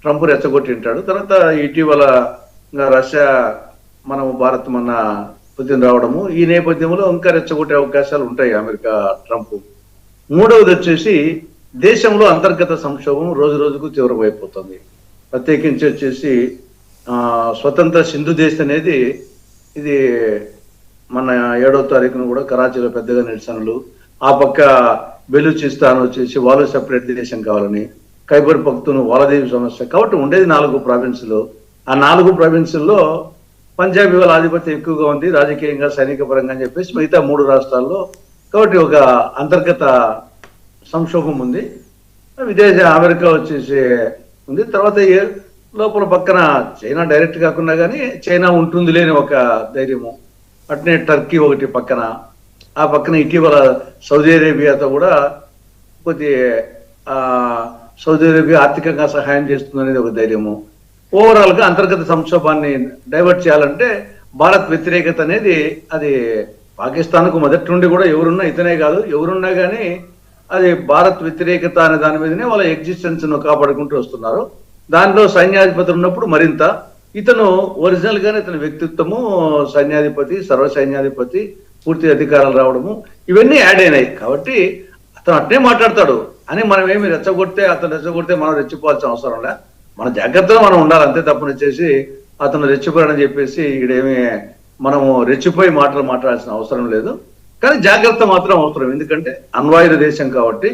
Trump రెచ్చగొట్టింటాడు. తర్వాత ఇటీవల Russia Bharat మన పుతిన్ రావడము, ఈ నేపథ్యంలో ఇంకా రెచ్చగొట్టే అవకాశాలు ఉంటాయి అమెరికా ట్రంప్. మూడవది వచ్చేసి దేశంలో అంతర్గత సంక్షోభం రోజు రోజుకు తీవ్రమైపోతుంది. ప్రత్యేకించి వచ్చేసి స్వతంత్ర సింధు దేశ్ అనేది ఇది మన 7వ తారీఖున కూడా కరాచీలో పెద్దగా నిరసనలు, ఆ పక్క బెలూచిస్తాన్ వచ్చేసి వాళ్ళు సెపరేట్ దేశం కావాలని, ఖైబర్ పఖ్తూన్ వాళ్ళదేవి సమస్య. కాబట్టి ఉండేది 4 ప్రావిన్సులు. ఆ 4 ప్రావిన్సుల్లో పంజాబీ వాళ్ళ ఆధిపత్యం ఎక్కువగా ఉంది రాజకీయంగా, సైనిక పరంగా అని చెప్పేసి మిగతా 3 రాష్ట్రాల్లో. కాబట్టి ఒక అంతర్గత సంక్షోభం ఉంది. అమెరికా వచ్చేసి ఉంది. తర్వాత లోపల పక్కన చైనా డైరెక్ట్ కాకుండా కానీ చైనా ఉంటుంది లేని ఒక ధైర్యము. అట్నే టర్కీ ఒకటి పక్కన, ఆ పక్కన ఇటీవల సౌదీ అరేబియాతో కూడా సౌదీ అరేబియా ఆర్థికంగా సహాయం చేస్తుంది అనేది ఒక ధైర్యము. ఓవరాల్ గా అంతర్గత సంక్షోభాన్ని డైవర్ట్ చేయాలంటే భారత్ వ్యతిరేకత అనేది అది పాకిస్తాన్కు మొదటి నుండి కూడా ఎవరున్నా, ఇతనే కాదు ఎవరున్నా కానీ అది భారత్ వ్యతిరేకత అనే దాని మీదనే వాళ్ళ ఎగ్జిస్టెన్స్ ను కాపాడుకుంటూ వస్తున్నారు. దానిలో సైన్యాధిపతి ఉన్నప్పుడు మరింత. ఇతను ఒరిజినల్ గానే ఇతని వ్యక్తిత్వము, సైన్యాధిపతి, సర్వ సైన్యాధిపతి, పూర్తి అధికారాలు రావడము ఇవన్నీ యాడ్ అయినాయి. కాబట్టి అతను అట్నే మాట్లాడతాడు అని మనం ఏమి అతను రెచ్చగొడితే మనం రెచ్చిపోవాల్సిన అవసరం లే. మన జాగ్రత్తలో మనం ఉండాలి అంతే తప్పనిచ్చేసి అతను రెచ్చిపోయాడని చెప్పేసి ఇక్కడేమి మనము రెచ్చిపోయి మాట్లాడాల్సిన అవసరం లేదు. కానీ జాగ్రత్త మాత్రం అవసరం. ఎందుకంటే అణ్వాయుధ దేశం కాబట్టి